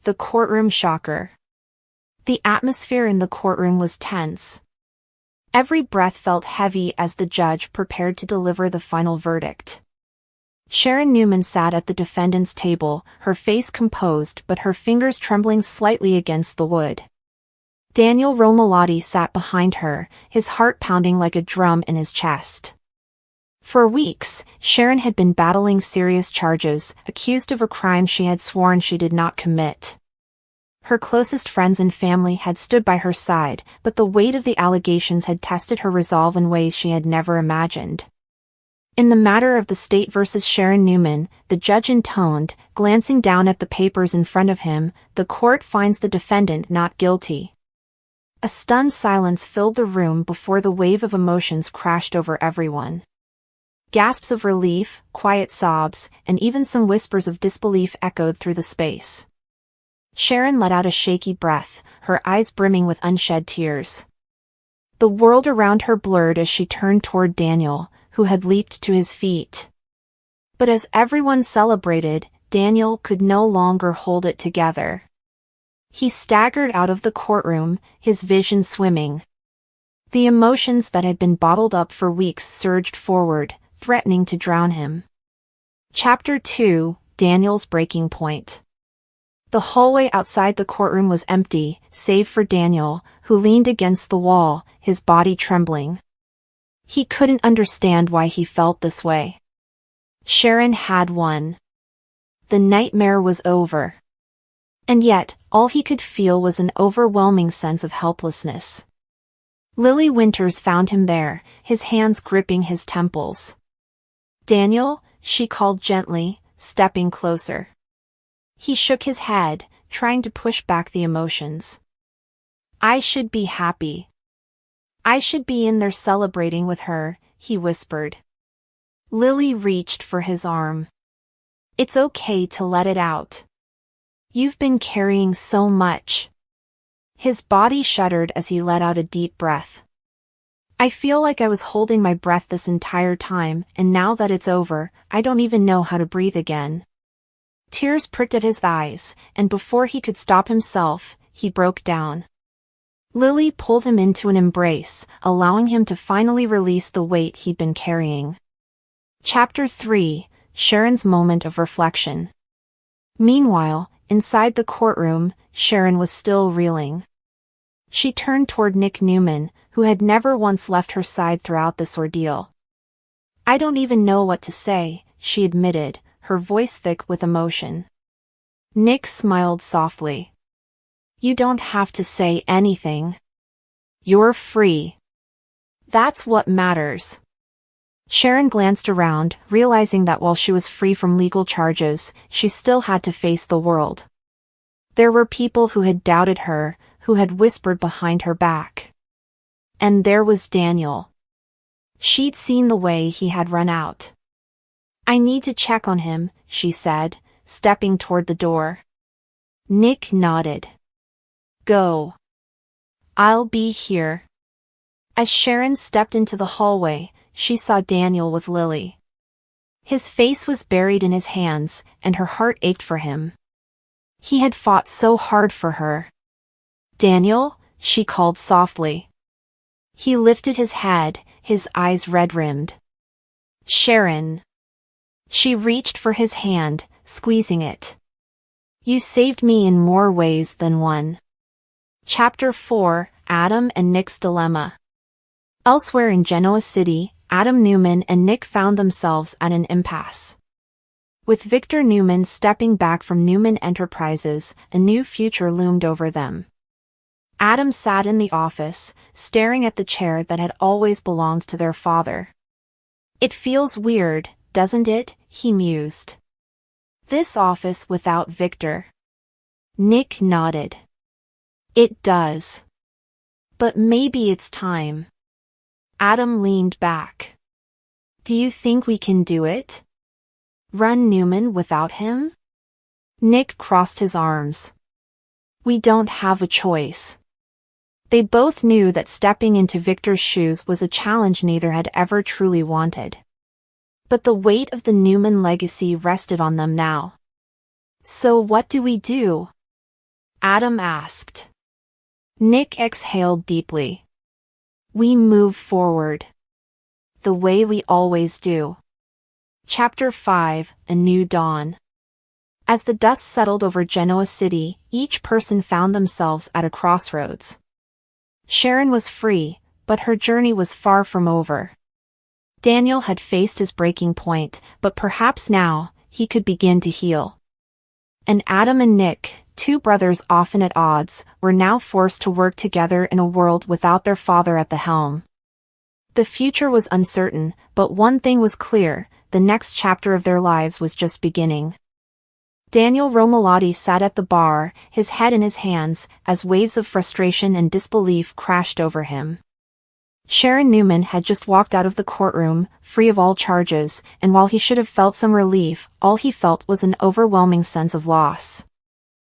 The courtroom shocker. The atmosphere in the courtroom was tense. Every breath felt heavy as the judge prepared to deliver the final verdict. Sharon Newman sat at the defendant's table, her face composed but her fingers trembling slightly against the wood. Daniel Romalotti sat behind her, his heart pounding like a drum in his chest. For weeks, Sharon had been battling serious charges, accused of a crime she had sworn she did not commit. Her closest friends and family had stood by her side, but the weight of the allegations had tested her resolve in ways she had never imagined. In the matter of the state versus Sharon Newman, the judge intoned, glancing down at the papers in front of him, the court finds the defendant not guilty. A stunned silence filled the room before the wave of emotions crashed over everyone. Gasps of relief, quiet sobs, and even some whispers of disbelief echoed through the space. Sharon let out a shaky breath, her eyes brimming with unshed tears. The world around her blurred as she turned toward Daniel, who had leaped to his feet. But as everyone celebrated, Daniel could no longer hold it together. He staggered out of the courtroom, his vision swimming. The emotions that had been bottled up for weeks surged forward, threatening to drown him. Chapter 2: Daniel's Breaking Point. The hallway outside the courtroom was empty, save for Daniel, who leaned against the wall, his body trembling. He couldn't understand why he felt this way. Sharon had won. The nightmare was over. And yet, all he could feel was an overwhelming sense of helplessness. Lily Winters found him there, his hands gripping his temples. "Daniel," she called gently, stepping closer. He shook his head, trying to push back the emotions. "I should be happy. I should be in there celebrating with her," he whispered. Lily reached for his arm. "It's okay to let it out. You've been carrying so much." His body shuddered as he let out a deep breath. "I feel like I was holding my breath this entire time, and now that it's over, I don't even know how to breathe again." Tears pricked at his eyes, and before he could stop himself, he broke down. Lily pulled him into an embrace, allowing him to finally release the weight he'd been carrying. Chapter 3: Sharon's Moment of Reflection. Meanwhile, inside the courtroom, Sharon was still reeling. She turned toward Nick Newman, who had never once left her side throughout this ordeal. "I don't even know what to say," she admitted, her voice thick with emotion. Nick smiled softly. "You don't have to say anything. You're free. That's what matters." Sharon glanced around, realizing that while she was free from legal charges, she still had to face the world. There were people who had doubted her, who had whispered behind her back. And there was Daniel. She'd seen the way he had run out. "I need to check on him," she said, stepping toward the door. Nick nodded. "Go. I'll be here." As Sharon stepped into the hallway, she saw Daniel with Lily. His face was buried in his hands, and her heart ached for him. He had fought so hard for her. "Daniel," she called softly. He lifted his head, his eyes red-rimmed. "Sharon." She reached for his hand, squeezing it. "You saved me in more ways than one." Chapter 4: Adam and Nick's Dilemma. Elsewhere in Genoa City, Adam Newman and Nick found themselves at an impasse. With Victor Newman stepping back from Newman Enterprises, a new future loomed over them. Adam sat in the office, staring at the chair that had always belonged to their father. "It feels weird, doesn't it?" he mused. "This office without Victor." Nick nodded. "It does. But maybe it's time." Adam leaned back. "Do you think we can do it? Run Newman without him?" Nick crossed his arms. "We don't have a choice." They both knew that stepping into Victor's shoes was a challenge neither had ever truly wanted. But the weight of the Newman legacy rested on them now. "So what do we do?" Adam asked. Nick exhaled deeply. We move forward. The way we always do. Chapter 5, A New Dawn. As the dust settled over Genoa City, each person found themselves at a crossroads. Sharon was free, but her journey was far from over. Daniel had faced his breaking point, but perhaps now, he could begin to heal. And Adam and Nick, two brothers often at odds, were now forced to work together in a world without their father at the helm. The future was uncertain, but one thing was clear: the next chapter of their lives was just beginning. Daniel Romalotti sat at the bar, his head in his hands, as waves of frustration and disbelief crashed over him. Sharon Newman had just walked out of the courtroom, free of all charges, and while he should have felt some relief, all he felt was an overwhelming sense of loss.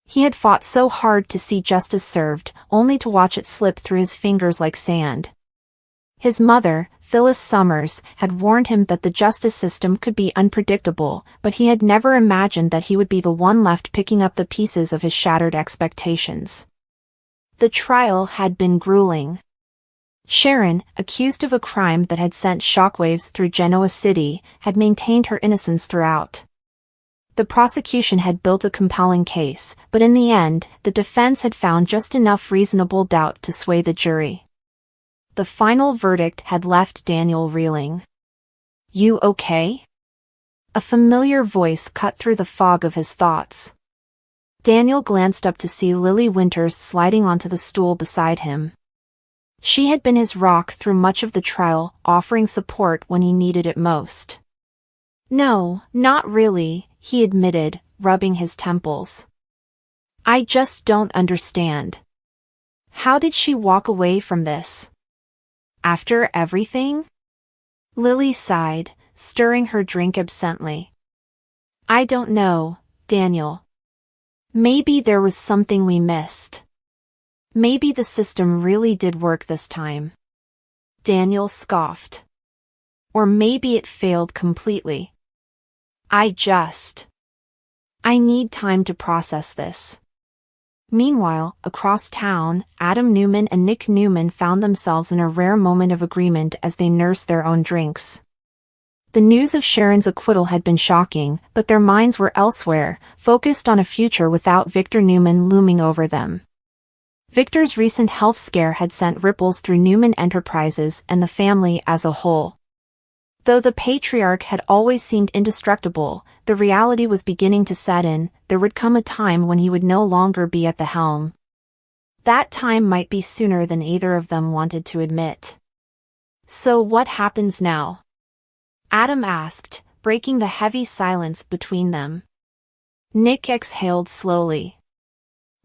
He had fought so hard to see justice served, only to watch it slip through his fingers like sand. His mother, Phyllis Summers, had warned him that the justice system could be unpredictable, but he had never imagined that he would be the one left picking up the pieces of his shattered expectations. The trial had been grueling. Sharon, accused of a crime that had sent shockwaves through Genoa City, had maintained her innocence throughout. The prosecution had built a compelling case, but in the end, the defense had found just enough reasonable doubt to sway the jury. The final verdict had left Daniel reeling. "You okay?" A familiar voice cut through the fog of his thoughts. Daniel glanced up to see Lily Winters sliding onto the stool beside him. She had been his rock through much of the trial, offering support when he needed it most. "No, not really," he admitted, rubbing his temples. "I just don't understand. How did she walk away from this? After everything?" Lily sighed, stirring her drink absently. "I don't know, Daniel. Maybe there was something we missed. Maybe the system really did work this time." Daniel scoffed. "Or maybe it failed completely. I need time to process this." Meanwhile, across town, Adam Newman and Nick Newman found themselves in a rare moment of agreement as they nursed their own drinks. The news of Sharon's acquittal had been shocking, but their minds were elsewhere, focused on a future without Victor Newman looming over them. Victor's recent health scare had sent ripples through Newman Enterprises and the family as a whole. Though the patriarch had always seemed indestructible, the reality was beginning to set in. There would come a time when he would no longer be at the helm. That time might be sooner than either of them wanted to admit. "So what happens now?" Adam asked, breaking the heavy silence between them. Nick exhaled slowly.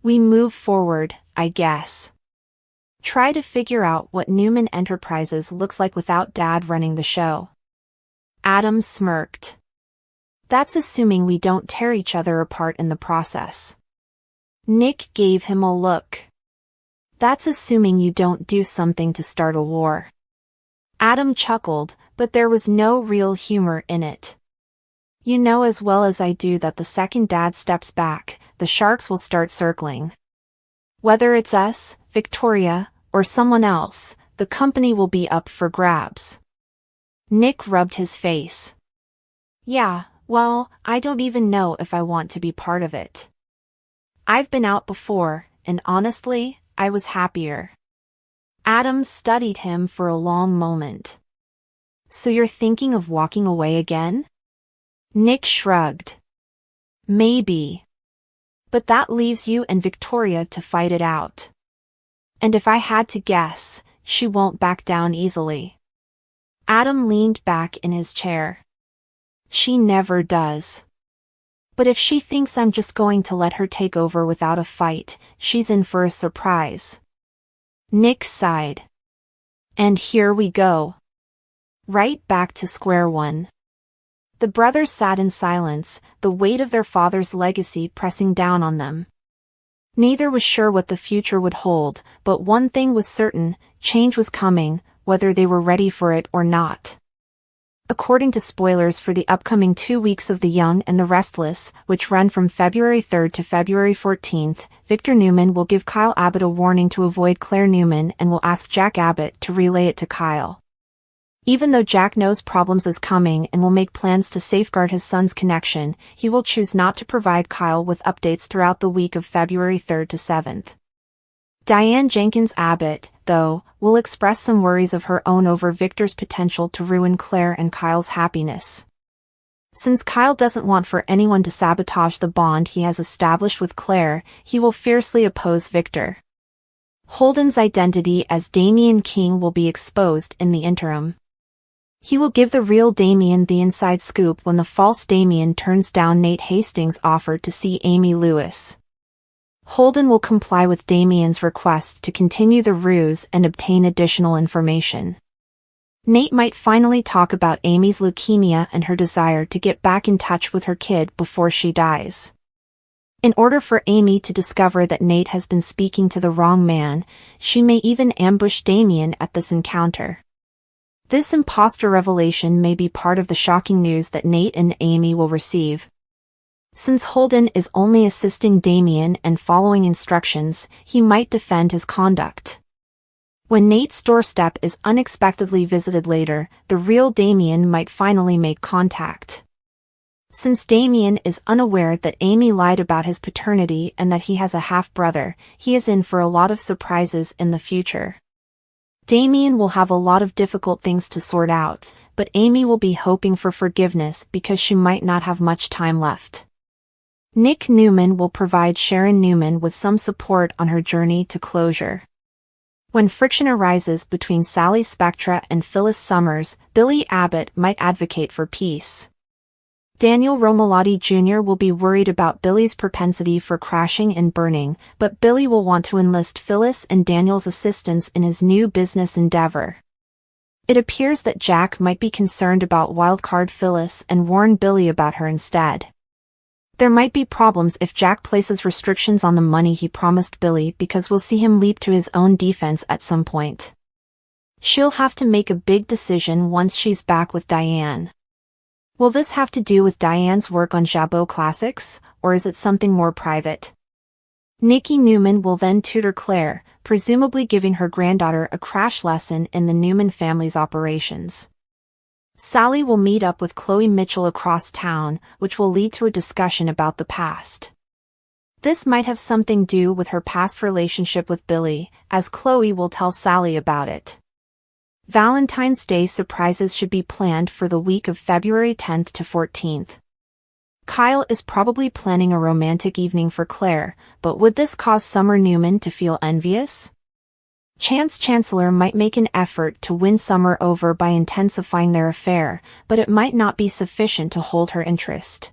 "We move forward, I guess. Try to figure out what Newman Enterprises looks like without Dad running the show." Adam smirked. "That's assuming we don't tear each other apart in the process." Nick gave him a look. "That's assuming you don't do something to start a war." Adam chuckled, but there was no real humor in it. "You know as well as I do that the second Dad steps back, the sharks will start circling. Whether it's us, Victoria, or someone else, the company will be up for grabs." Nick rubbed his face. "Yeah, well, I don't even know if I want to be part of it. I've been out before, and honestly, I was happier." Adam studied him for a long moment. "So you're thinking of walking away again?" Nick shrugged. "Maybe. But that leaves you and Victoria to fight it out. And if I had to guess, she won't back down easily." Adam leaned back in his chair. "She never does. But if she thinks I'm just going to let her take over without a fight, she's in for a surprise." Nick sighed. "And here we go. Right back to square one." The brothers sat in silence, the weight of their father's legacy pressing down on them. Neither was sure what the future would hold, but one thing was certain: change was coming, whether they were ready for it or not. According to spoilers for the upcoming 2 weeks of The Young and the Restless, which run from February 3rd to February 14th, Victor Newman will give Kyle Abbott a warning to avoid Claire Newman and will ask Jack Abbott to relay it to Kyle. Even though Jack knows problems is coming and will make plans to safeguard his son's connection, he will choose not to provide Kyle with updates throughout the week of February 3rd to 7th. Diane Jenkins Abbott, though, will express some worries of her own over Victor's potential to ruin Claire and Kyle's happiness. Since Kyle doesn't want for anyone to sabotage the bond he has established with Claire, he will fiercely oppose Victor. Holden's identity as Damian King will be exposed in the interim. He will give the real Damian the inside scoop when the false Damian turns down Nate Hastings' offer to see Amy Lewis. Holden will comply with Damian's request to continue the ruse and obtain additional information. Nate might finally talk about Amy's leukemia and her desire to get back in touch with her kid before she dies. In order for Amy to discover that Nate has been speaking to the wrong man, she may even ambush Damian at this encounter. This imposter revelation may be part of the shocking news that Nate and Amy will receive. Since Holden is only assisting Damian and following instructions, he might defend his conduct. When Nate's doorstep is unexpectedly visited later, the real Damian might finally make contact. Since Damian is unaware that Amy lied about his paternity and that he has a half-brother, he is in for a lot of surprises in the future. Damian will have a lot of difficult things to sort out, but Amy will be hoping for forgiveness because she might not have much time left. Nick Newman will provide Sharon Newman with some support on her journey to closure. When friction arises between Sally Spectra and Phyllis Summers, Billy Abbott might advocate for peace. Daniel Romalotti Jr. will be worried about Billy's propensity for crashing and burning, but Billy will want to enlist Phyllis and Daniel's assistance in his new business endeavor. It appears that Jack might be concerned about wildcard Phyllis and warn Billy about her instead. There might be problems if Jack places restrictions on the money he promised Billy because we'll see him leap to his own defense at some point. She'll have to make a big decision once she's back with Diane. Will this have to do with Diane's work on Jabot Classics, or is it something more private? Nikki Newman will then tutor Claire, presumably giving her granddaughter a crash lesson in the Newman family's operations. Sally will meet up with Chloe Mitchell across town, which will lead to a discussion about the past. This might have something to do with her past relationship with Billy, as Chloe will tell Sally about it. Valentine's Day surprises should be planned for the week of February 10th to 14th. Kyle is probably planning a romantic evening for Claire, but would this cause Summer Newman to feel envious? Chance Chancellor might make an effort to win Summer over by intensifying their affair, but it might not be sufficient to hold her interest.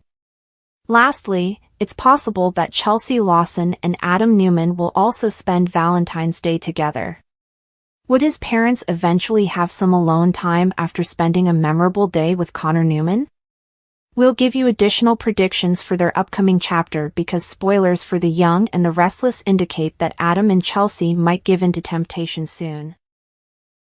Lastly, it's possible that Chelsea Lawson and Adam Newman will also spend Valentine's Day together. Would his parents eventually have some alone time after spending a memorable day with Connor Newman? We'll give you additional predictions for their upcoming chapter because spoilers for The Young and the Restless indicate that Adam and Chelsea might give in to temptation soon.